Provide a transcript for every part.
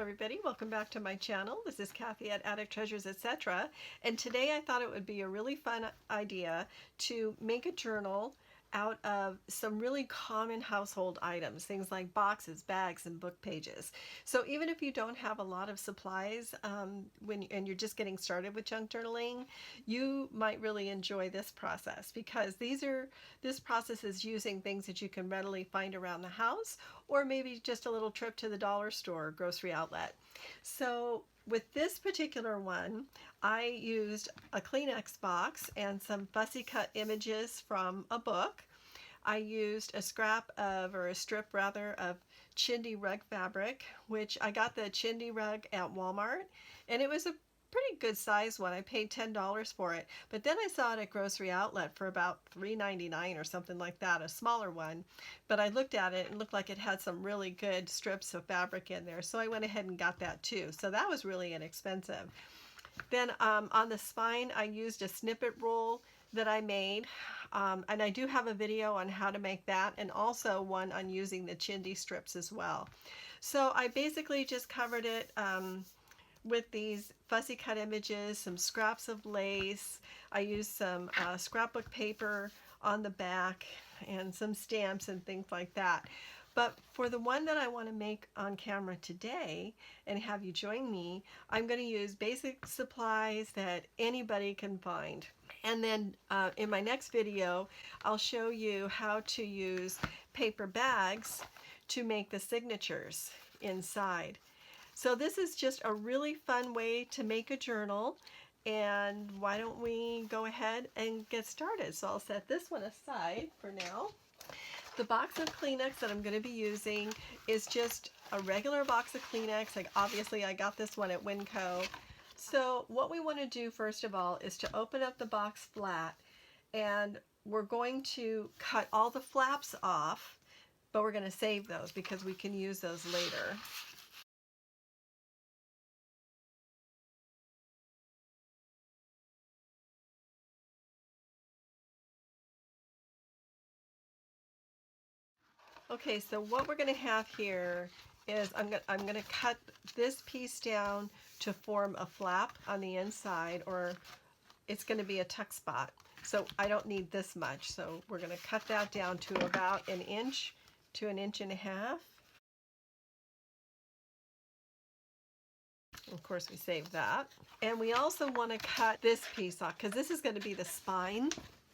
everybody, welcome back to my channel. This is Kathy at Attic Treasures, etc. And today I thought it would be a really fun idea to make a journal out of some really common household items, things like boxes, bags, and book pages. So even if you don't have a lot of supplies and you're just getting started with junk journaling, you might really enjoy this process because this process is using things that you can readily find around the house, or maybe just a little trip to the dollar store or grocery outlet. So with this particular one, I used a Kleenex box and some fussy cut images from a book. I used a strip rather, of chintzy rug fabric, which I got the chintzy rug at Walmart, and it was a pretty good size one. I paid $10 for it, but then I saw it at Grocery Outlet for about $3.99 or something like that, a smaller one. But I looked at it and it looked like it had some really good strips of fabric in there, so I went ahead and got that too. So that was really inexpensive. Then on the spine, I used a snippet roll that I made, and I do have a video on how to make that, and also one on using the chintzy strips as well. So I basically just covered it with these fussy cut images, some scraps of lace. I used some scrapbook paper on the back and some stamps and things like that. But for the one that I want to make on camera today and have you join me, I'm going to use basic supplies that anybody can find. And then in my next video, I'll show you how to use paper bags to make the signatures inside. So this is just a really fun way to make a journal, and why don't we go ahead and get started. So I'll set this one aside for now. The box of Kleenex that I'm going to be using is just a regular box of Kleenex. Obviously I got this one at Winco. So what we want to do first of all is to open up the box flat, and we're going to cut all the flaps off, but we're going to save those because we can use those later. Okay, so what we're going to have here is I'm going to cut this piece down to form a flap on the inside, or it's going to be a tuck spot. So I don't need this much. So we're going to cut that down to about 1 inch to 1.5 inches. Of course, we save that. And we also want to cut this piece off because this is going to be the spine.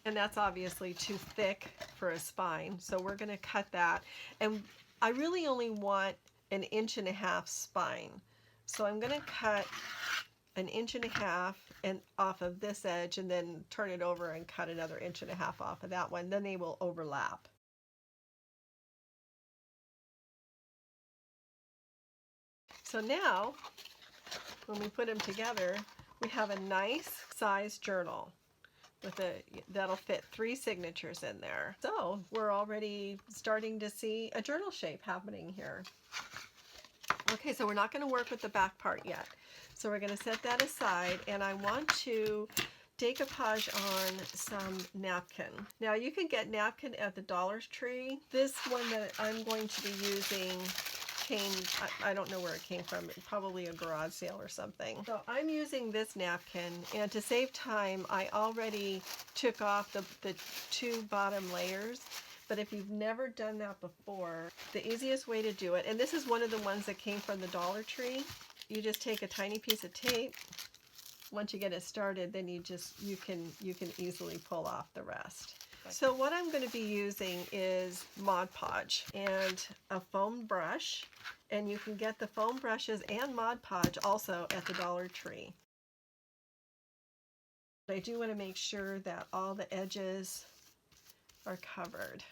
And that's obviously too thick for a spine, so we're going to cut that. And I really only want 1.5 inches spine, so I'm going to cut 1.5 inches and off of this edge, and then turn it over and cut another 1.5 inches off of that one. Then they will overlap. So now, when we put them together, we have a nice size journal. That'll fit 3 signatures in there. So we're already starting to see a journal shape happening here. Okay, so we're not going to work with the back part yet. So we're going to set that aside, and I want to decoupage on some napkin. Now you can get napkin at the Dollar Tree. This one that I'm going to be using I don't know where it came from, probably a garage sale or something. So I'm using this napkin, and to save time, I already took off the 2 bottom layers. But if you've never done that before, the easiest way to do it, and this is one of the ones that came from the Dollar Tree, you just take a tiny piece of tape. Once you get it started, then you can easily pull off the rest. So what I'm going to be using is Mod Podge and a foam brush, and you can get the foam brushes and Mod Podge also at the Dollar Tree. But I do want to make sure that all the edges are covered,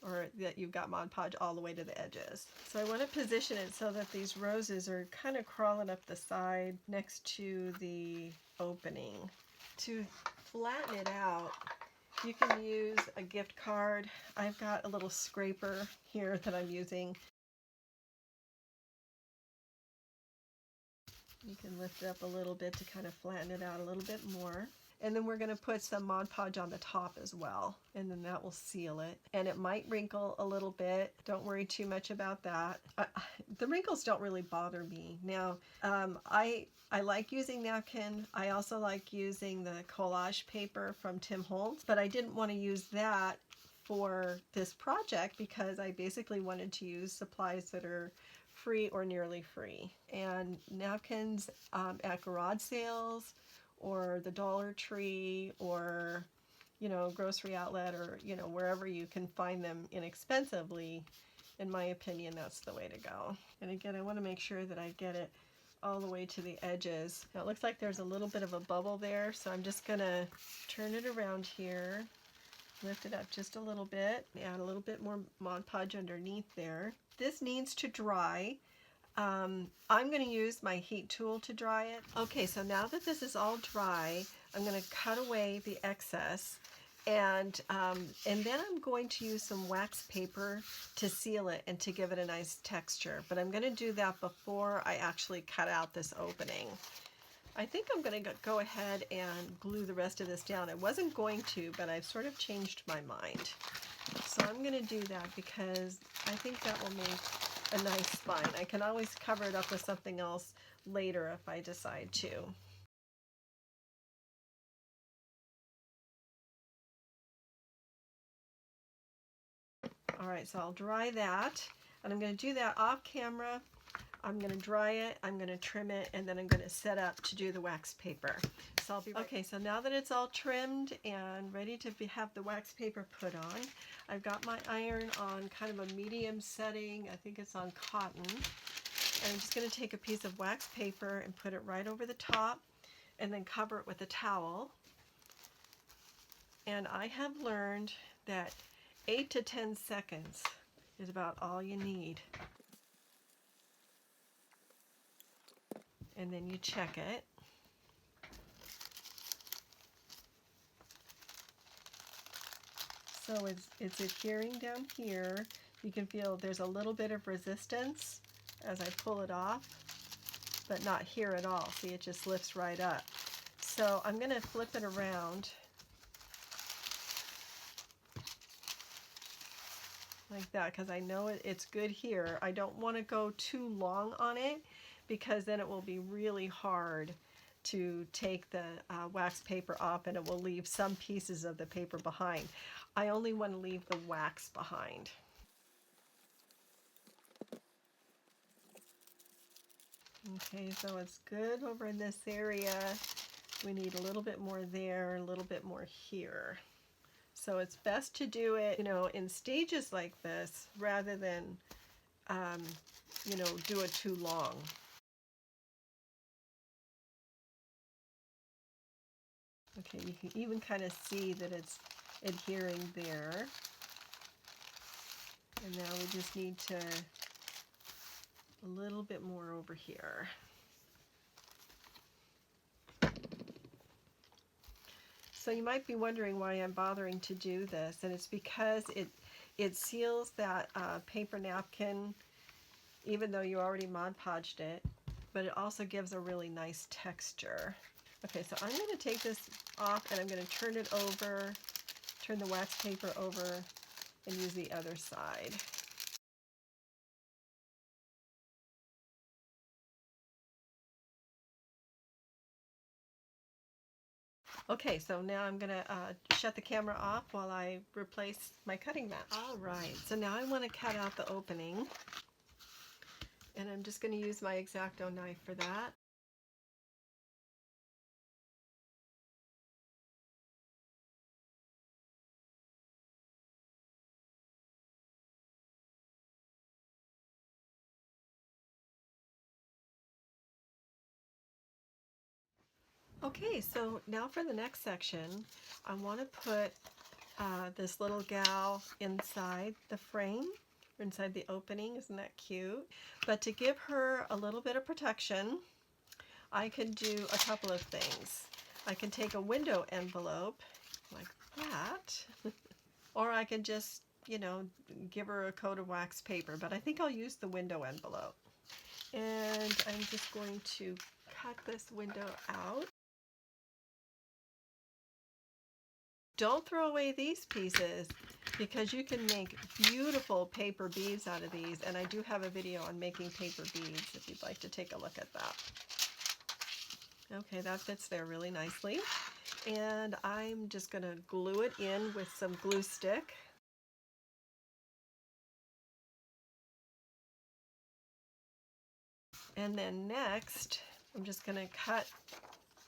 or that you've got Mod Podge all the way to the edges. So I want to position it so that these roses are kind of crawling up the side next to the opening. To flatten it out, you can use a gift card. I've got a little scraper here that I'm using. You can lift it up a little bit to kind of flatten it out a little bit more. And then we're going to put some Mod Podge on the top as well, and then that will seal it. And it might wrinkle a little bit. Don't worry too much about that. The wrinkles don't really bother me. Now, I like using napkin. I also like using the collage paper from Tim Holtz, but I didn't want to use that for this project because I basically wanted to use supplies that are free or nearly free. And napkins at garage sales or the Dollar Tree or, you know, grocery outlet, or, you know, wherever you can find them inexpensively, in my opinion, that's the way to go. And again, I want to make sure that I get it all the way to the edges. Now it looks like there's a little bit of a bubble there, so I'm just going to turn it around here, lift it up just a little bit, add a little bit more Mod Podge underneath there. This needs to dry. I'm going to use my heat tool to dry it. Okay, so now that this is all dry, I'm going to cut away the excess, and then I'm going to use some wax paper to seal it and to give it a nice texture. But I'm going to do that before I actually cut out this opening. I think I'm going to go ahead and glue the rest of this down. I wasn't going to, but I've sort of changed my mind. So I'm going to do that because I think that will make a nice spine. I can always cover it up with something else later if I decide to. All right, so I'll dry that, and I'm going to do that off camera. I'm going to dry it, I'm going to trim it, and then I'm going to set up to do the wax paper. So I'll be right. Okay, so now that it's all trimmed and ready to have the wax paper put on, I've got my iron on kind of a medium setting. I think it's on cotton. And I'm just going to take a piece of wax paper and put it right over the top and then cover it with a towel. And I have learned that 8 to 10 seconds is about all you need. And then you check it. So it's adhering down here. You can feel there's a little bit of resistance as I pull it off, but not here at all. See, it just lifts right up. So I'm going to flip it around like that because I know it's good here. I don't want to go too long on it because then it will be really hard to take the wax paper off and it will leave some pieces of the paper behind. I only want to leave the wax behind. Okay, so it's good over in this area. We need a little bit more there, a little bit more here. So it's best to do it, you know, in stages like this rather than, you know, do it too long. Okay, you can even kind of see that it's adhering there. And now we just need to a little bit more over here. So you might be wondering why I'm bothering to do this, and it's because it seals that paper napkin even though you already Mod Podged it, but it also gives a really nice texture. Okay, so I'm going to take this off and I'm going to turn it over, turn the wax paper over, and use the other side. Okay, so now I'm going to shut the camera off while I replace my cutting mat. All right, so now I want to cut out the opening, and I'm just going to use my X-Acto knife for that. Okay, so now for the next section, I want to put this little gal inside the frame, or inside the opening. Isn't that cute? But to give her a little bit of protection, I can do a couple of things. I can take a window envelope like that, or I can just, you know, give her a coat of wax paper, but I think I'll use the window envelope. And I'm just going to cut this window out. Don't throw away these pieces because you can make beautiful paper beads out of these, and I do have a video on making paper beads if you'd like to take a look at that. Okay, that fits there really nicely. And I'm just going to glue it in with some glue stick. And then next, I'm just going to cut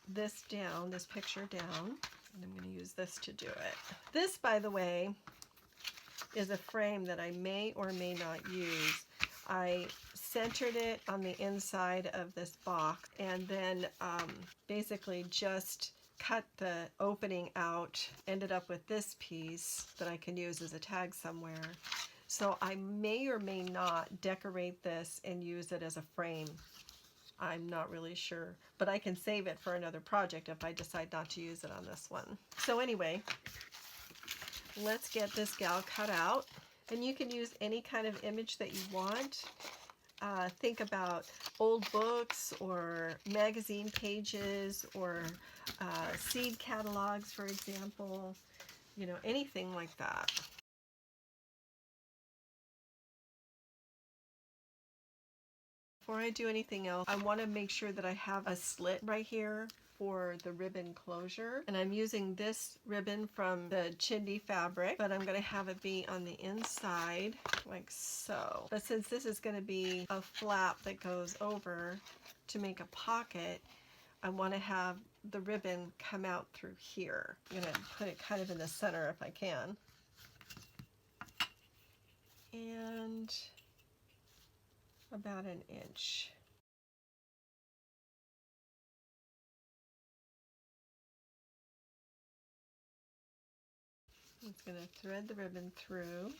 this down, this picture down, and I'm going to use this to do it. This, by the way, is a frame that I may or may not use. I centered it on the inside of this box and then basically just cut the opening out, ended up with this piece that I can use as a tag somewhere. So I may or may not decorate this and use it as a frame. I'm not really sure, but I can save it for another project if I decide not to use it on this one. So anyway, let's get this gal cut out. And you can use any kind of image that you want. Think about old books or magazine pages or seed catalogs, for example, you know, anything like that. Before I do anything else, I want to make sure that I have a slit right here for the ribbon closure. And I'm using this ribbon from the chindi fabric, but I'm going to have it be on the inside like so. But since this is going to be a flap that goes over to make a pocket, I want to have the ribbon come out through here. I'm going to put it kind of in the center if I can. And about an inch. It's going to thread the ribbon through.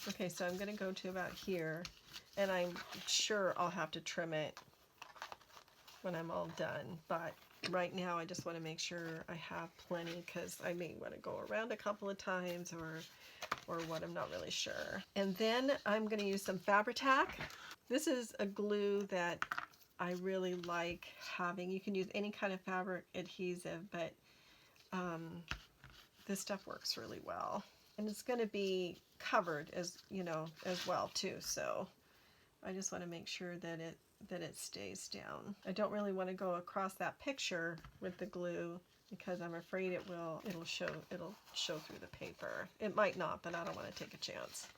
Okay, so I'm going to go to about here, and I'm sure I'll have to trim it when I'm all done, but right now I just want to make sure I have plenty because I may want to go around a couple of times or what, I'm not really sure. And then I'm going to use some Fabri-Tac. This is a glue that I really like having. You can use any kind of fabric adhesive, but this stuff works really well. And it's going to be covered as, you know, as well too. So I just want to make sure that it stays down. I don't really want to go across that picture with the glue because I'm afraid it'll show through the paper. It might not, but I don't want to take a chance.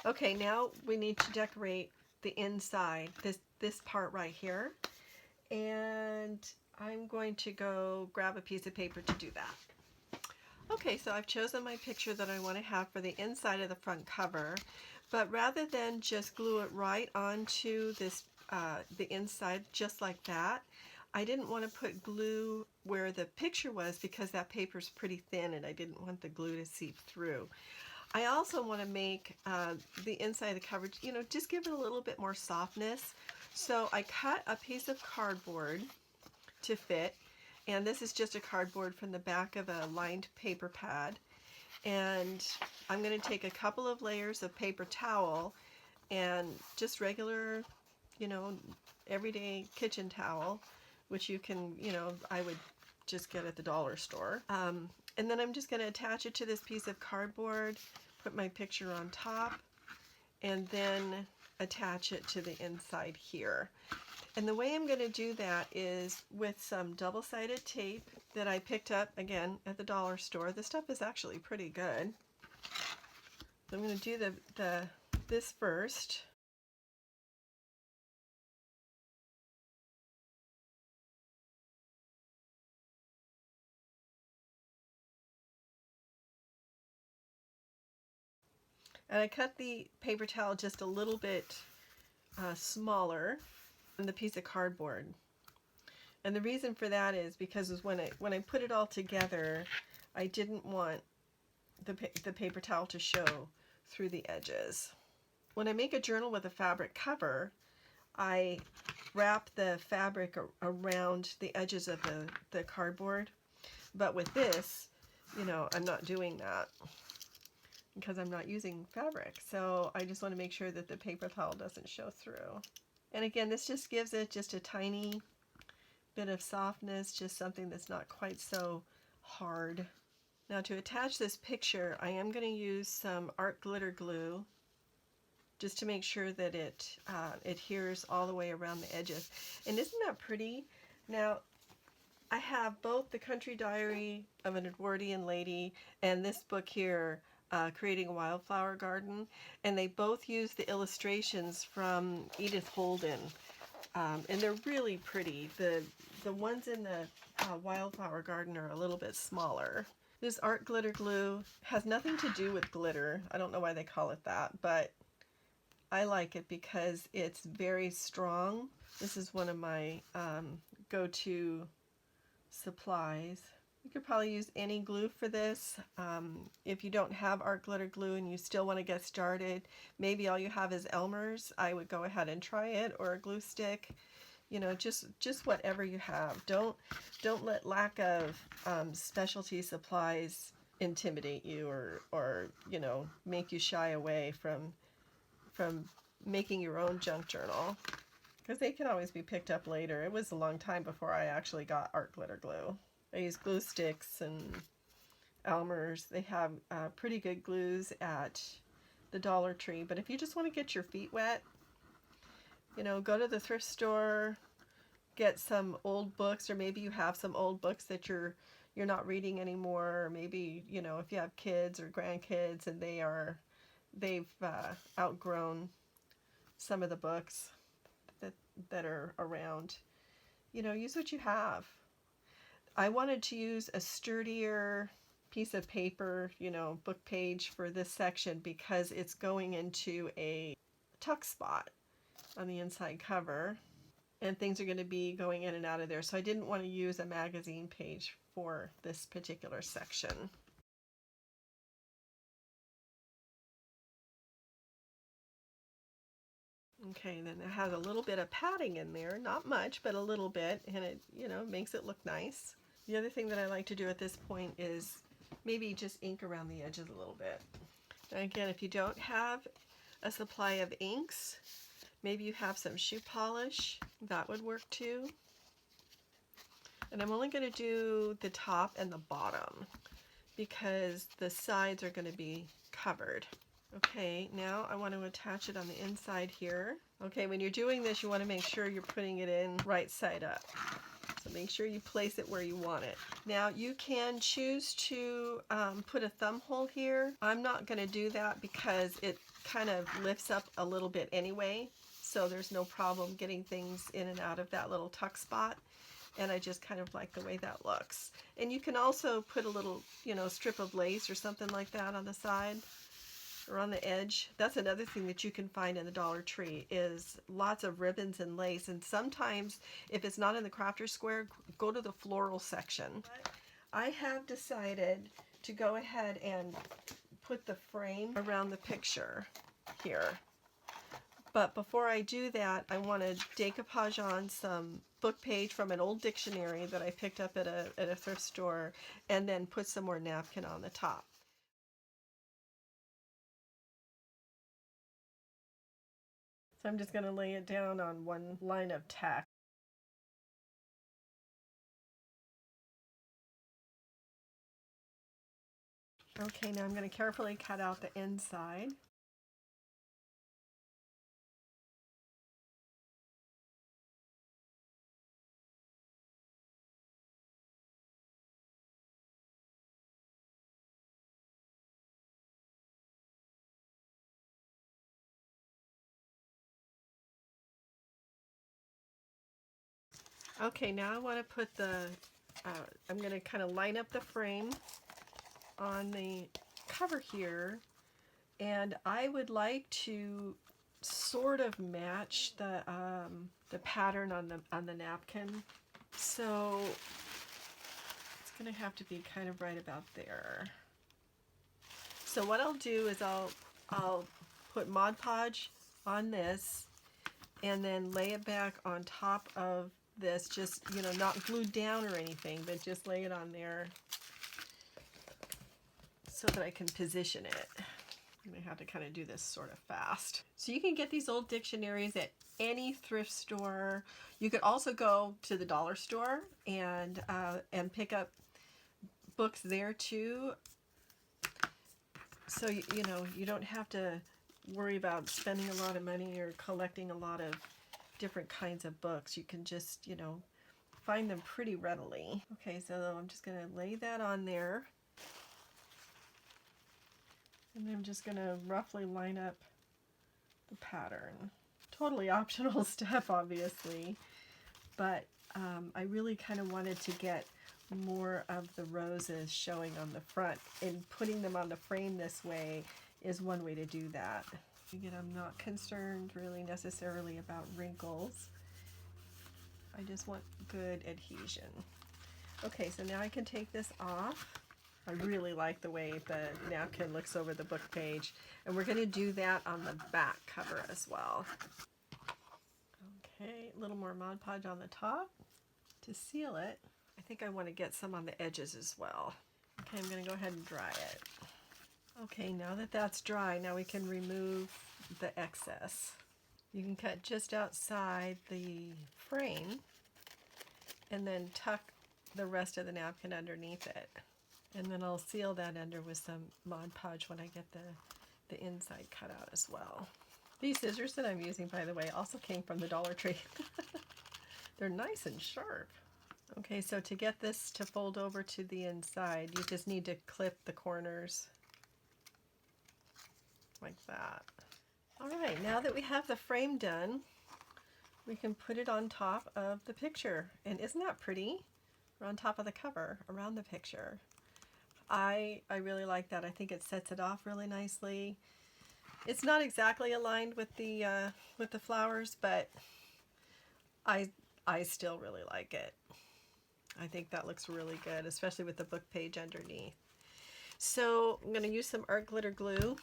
Okay, now we need to decorate the inside, this part right here. And I'm going to go grab a piece of paper to do that. Okay, so I've chosen my picture that I want to have for the inside of the front cover, but rather than just glue it right onto this the inside just like that, I didn't want to put glue where the picture was because that paper's pretty thin and I didn't want the glue to seep through. I also want to make the inside of the cover, you know, just give it a little bit more softness. So I cut a piece of cardboard to fit. And this is just a cardboard from the back of a lined paper pad. And I'm going to take a couple of layers of paper towel and just regular, you know, everyday kitchen towel, which you can, you know, I would just get at the dollar store. And then I'm just going to attach it to this piece of cardboard, put my picture on top, and then attach it to the inside here. And the way I'm going to do that is with some double-sided tape that I picked up, again, at the dollar store. This stuff is actually pretty good. So I'm going to do this first. And I cut the paper towel just a little bit smaller than the piece of cardboard. And the reason for that is because when I put it all together, I didn't want the paper towel to show through the edges. When I make a journal with a fabric cover, I wrap the fabric around the edges of the cardboard. But with this, you know, I'm not doing that. because I'm not using fabric. So I just want to make sure that the paper towel doesn't show through. And again, this just gives it just a tiny bit of softness, just something that's not quite so hard. Now to attach this picture, I am going to use some art glitter glue just to make sure that it adheres all the way around the edges. And isn't that pretty? Now, I have both the Country Diary of an Edwardian Lady and this book here, Creating a Wildflower Garden, and they both use the illustrations from Edith Holden, and they're really pretty. The ones in the Wildflower Garden are a little bit smaller. This art glitter glue has nothing to do with glitter. I don't know why they call it that, but I like it because it's very strong. This is one of my go-to supplies. You could probably use any glue for this. If you don't have art glitter glue and you still want to get started, maybe all you have is Elmer's, I would go ahead and try it, or a glue stick. You know, just whatever you have. Don't let lack of specialty supplies intimidate you, or you know, make you shy away from making your own junk journal, because they can always be picked up later. It was a long time before I actually got art glitter glue. I use glue sticks and Elmer's. They have pretty good glues at the Dollar Tree, but if you just want to get your feet wet, you know, go to the thrift store, get some old books, or maybe you have some old books that you're not reading anymore, or maybe, you know, if you have kids or grandkids and they've outgrown some of the books that are around, you know, use what you have. I wanted to use a sturdier piece of paper, you know, book page for this section because it's going into a tuck spot on the inside cover, and things are going to be going in and out of there. So I didn't want to use a magazine page for this particular section. Okay, then it has a little bit of padding in there, not much, but a little bit, and it, you know, makes it look nice. The other thing that I like to do at this point is maybe just ink around the edges a little bit. Now again, if you don't have a supply of inks, maybe you have some shoe polish, that would work too. And I'm only going to do the top and the bottom because the sides are going to be covered. Okay, now I want to attach it on the inside here. Okay, when you're doing this, you want to make sure you're putting it in right side up. So make sure you place it where you want it. Now you can choose to put a thumb hole here. I'm not going to do that because it kind of lifts up a little bit anyway. So there's no problem getting things in and out of that little tuck spot. And I just kind of like the way that looks. And you can also put a little, you know, strip of lace or something like that on the side or on the edge. That's another thing that you can find in the Dollar Tree is lots of ribbons and lace. And sometimes if it's not in the Crafter's Square, go to the floral section. I have decided to go ahead and put the frame around the picture here. But before I do that, I want to decoupage on some book page from an old dictionary that I picked up at a thrift store, and then put some more napkin on the top. So I'm just going to lay it down on one line of tack. Okay, now I'm going to carefully cut out the inside. Okay, now I want to put I'm going to kind of line up the frame on the cover here, and I would like to sort of match the pattern on the napkin. So it's going to have to be kind of right about there. So what I'll do is I'll put Mod Podge on this and then lay it back on top of this, just, you know, not glued down or anything, but just lay it on there so that I can position it. I'm going to have to kind of do this sort of fast. So you can get these old dictionaries at any thrift store. You could also go to the dollar store and pick up books there too. So you know, you don't have to worry about spending a lot of money or collecting a lot of different kinds of books. You can just, you know, find them pretty readily. Okay, so I'm just going to lay that on there. And I'm just going to roughly line up the pattern. Totally optional step, obviously, but I really kind of wanted to get more of the roses showing on the front, and putting them on the frame this way is one way to do that. Again, I'm not concerned really necessarily about wrinkles. I just want good adhesion. Okay, so now I can take this off. I really like the way the napkin looks over the book page, and we're going to do that on the back cover as well. Okay, a little more Mod Podge on the top to seal it. I think I want to get some on the edges as well. Okay, I'm going to go ahead and dry it. Okay, now that that's dry, now we can remove the excess. You can cut just outside the frame and then tuck the rest of the napkin underneath it. And then I'll seal that under with some Mod Podge when I get the inside cut out as well. These scissors that I'm using, by the way, also came from the Dollar Tree. They're nice and sharp. Okay, so to get this to fold over to the inside, you just need to clip the corners like that. All right, now that we have the frame done, we can put it on top of the picture. And isn't that pretty? Or on top of the cover, around the picture. I really like that. I think it sets it off really nicely. It's not exactly aligned with the flowers, but I still really like it. I think that looks really good, especially with the book page underneath. So I'm going to use some art glitter glue.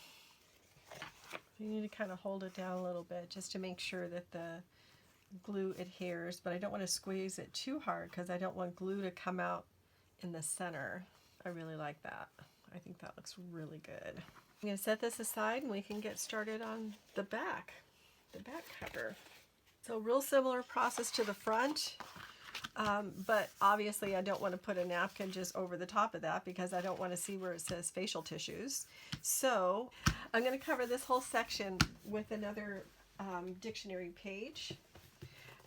You need to kind of hold it down a little bit just to make sure that the glue adheres, but I don't want to squeeze it too hard because I don't want glue to come out in the center. I really like that. I think that looks really good. I'm going to set this aside and we can get started on the back cover. So real similar process to the front, but obviously I don't want to put a napkin just over the top of that because I don't want to see where it says facial tissues. So I'm going to cover this whole section with another dictionary page,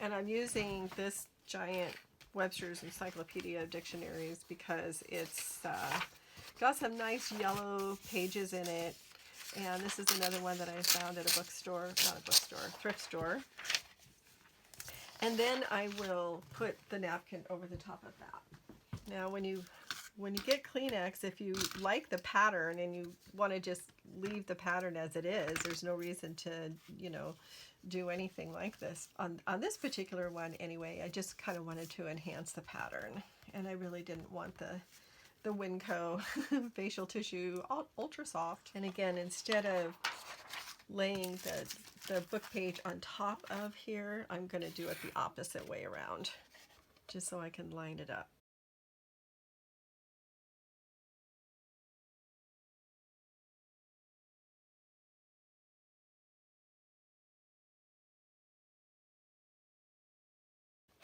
and I'm using this giant Webster's Encyclopedia of Dictionaries because it's got some nice yellow pages in it, and this is another one that I found at a bookstore, not a bookstore, thrift store. And then I will put the napkin over the top of that. Now when you get Kleenex, if you like the pattern and you want to just leave the pattern as it is, there's no reason to, you know, do anything like this. On this particular one anyway, I just kind of wanted to enhance the pattern, and I really didn't want the Winco facial tissue ultra soft. And again, instead of laying the book page on top of here, I'm going to do it the opposite way around, just so I can line it up.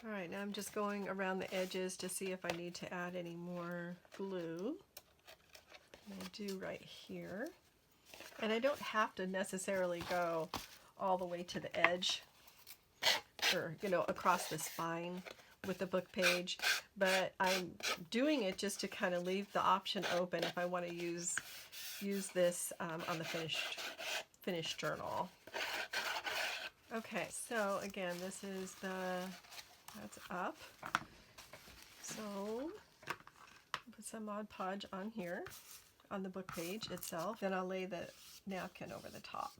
All right, now I'm just going around the edges to see if I need to add any more glue. And I do right here. And I don't have to necessarily go all the way to the edge or, you know, across the spine with the book page, but I'm doing it just to kind of leave the option open if I want to use this on the finished journal. Okay, so again, this is that's up. So put some Mod Podge on here on the book page itself. Then I'll lay the napkin over the top.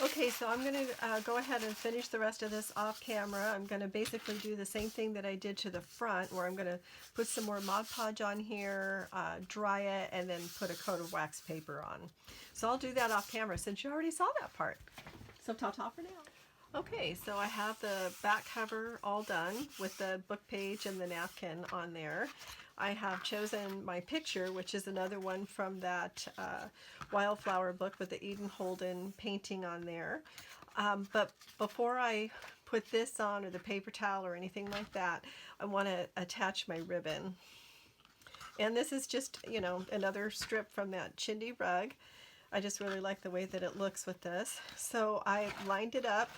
Okay, so I'm going to go ahead and finish the rest of this off camera. I'm going to basically do the same thing that I did to the front, where I'm going to put some more Mod Podge on here, dry it, and then put a coat of wax paper on. So I'll do that off camera since you already saw that part. So ta-ta for now. Okay, so I have the back cover all done with the book page and the napkin on there. I have chosen my picture, which is another one from that wildflower book with the Eden Holden painting on there. But before I put this on, or the paper towel or anything like that, I want to attach my ribbon. And this is just, you know, another strip from that chintzy rug. I just really like the way that it looks with this. So I lined it up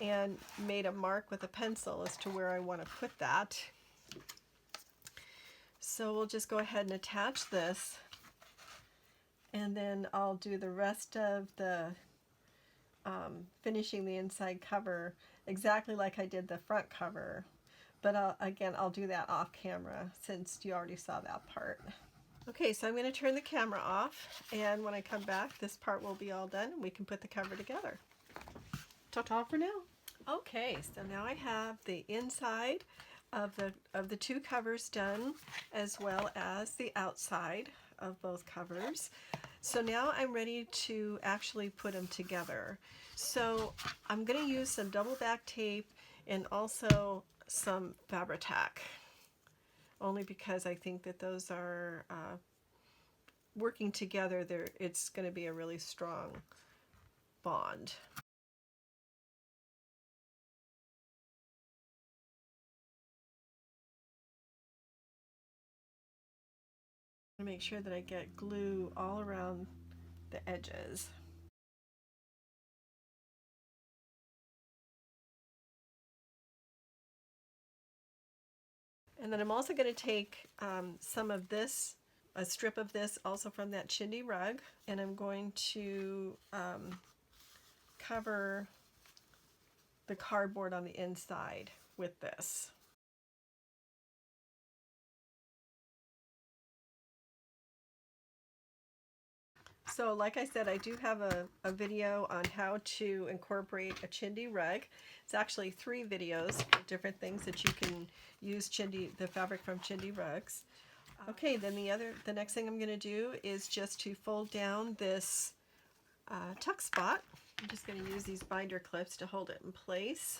and made a mark with a pencil as to where I want to put that. So we'll just go ahead and attach this, and then I'll do the rest of the finishing the inside cover exactly like I did the front cover. But again, I'll do that off camera since you already saw that part. Okay, so I'm going to turn the camera off, and when I come back, this part will be all done and we can put the cover together. Ta-ta for now. Okay, so now I have the inside of the two covers done, as well as the outside of both covers. So now I'm ready to actually put them together. So I'm going to use some double back tape and also some Fabri-Tac, only because I think that those are working together. It's going to be a really strong bond. Make sure that I get glue all around the edges. And then I'm also going to take some of this, a strip of this also from that chintzy rug, and I'm going to cover the cardboard on the inside with this. So like I said, I do have a video on how to incorporate a chintzy rug. It's actually 3 videos of different things that you can use the fabric from chintzy rugs. Okay, then the next thing I'm going to do is just to fold down this tuck spot. I'm just going to use these binder clips to hold it in place.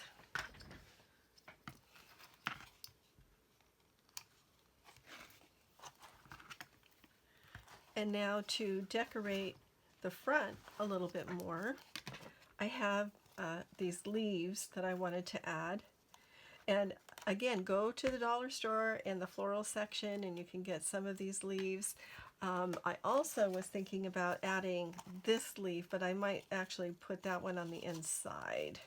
And now to decorate the front a little bit more, I have these leaves that I wanted to add. And again, go to the dollar store in the floral section and you can get some of these leaves. I also was thinking about adding this leaf, but I might actually put that one on the inside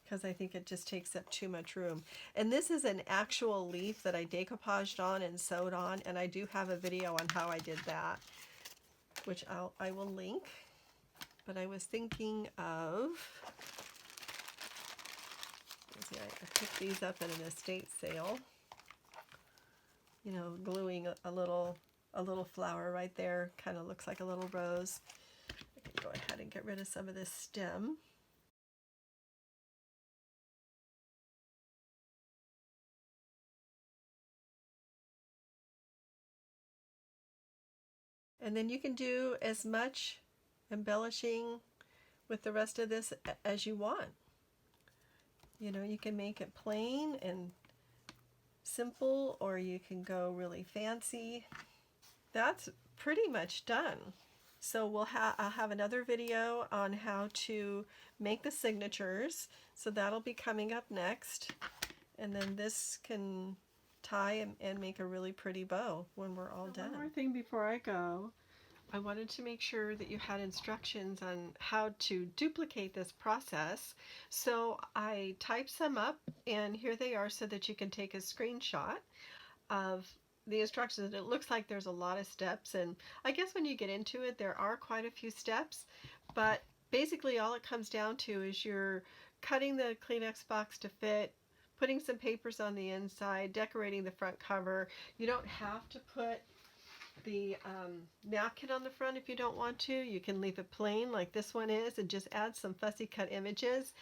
because I think it just takes up too much room. And this is an actual leaf that I decoupaged on and sewed on, and I do have a video on how I did that, which I will link. But I was thinking of, see, I picked these up at an estate sale. You know, gluing a little flower right there, kind of looks like a little rose. I can go ahead and get rid of some of this stem. And then you can do as much embellishing with the rest of this as you want. You know, you can make it plain and simple, or you can go really fancy. That's pretty much done. So I'll have another video on how to make the signatures. So that'll be coming up next. And then this can tie and make a really pretty bow when we're all done. One more thing before I go. I wanted to make sure that you had instructions on how to duplicate this process. So I typed some up, and here they are so that you can take a screenshot of the instructions. It looks like there's a lot of steps, and I guess when you get into it, there are quite a few steps, but basically all it comes down to is you're cutting the Kleenex box to fit, putting some papers on the inside, decorating the front cover. You don't have to put the napkin on the front if you don't want to. You can leave it plain like this one is and just add some fussy cut images.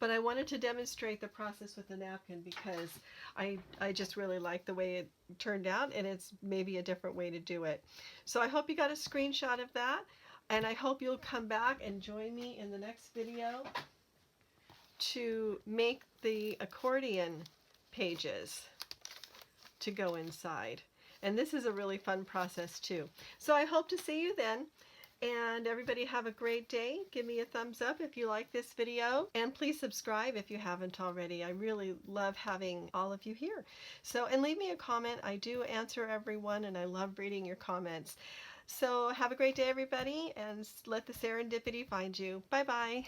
But I wanted to demonstrate the process with the napkin because I just really like the way it turned out, and it's maybe a different way to do it. So I hope you got a screenshot of that, and I hope you'll come back and join me in the next video to make the accordion pages to go inside. And this is a really fun process too. So I hope to see you then. And everybody have a great day. Give me a thumbs up if you like this video. And please subscribe if you haven't already. I really love having all of you here. So, and leave me a comment. I do answer everyone and I love reading your comments. So have a great day, everybody, and let the serendipity find you. Bye-bye.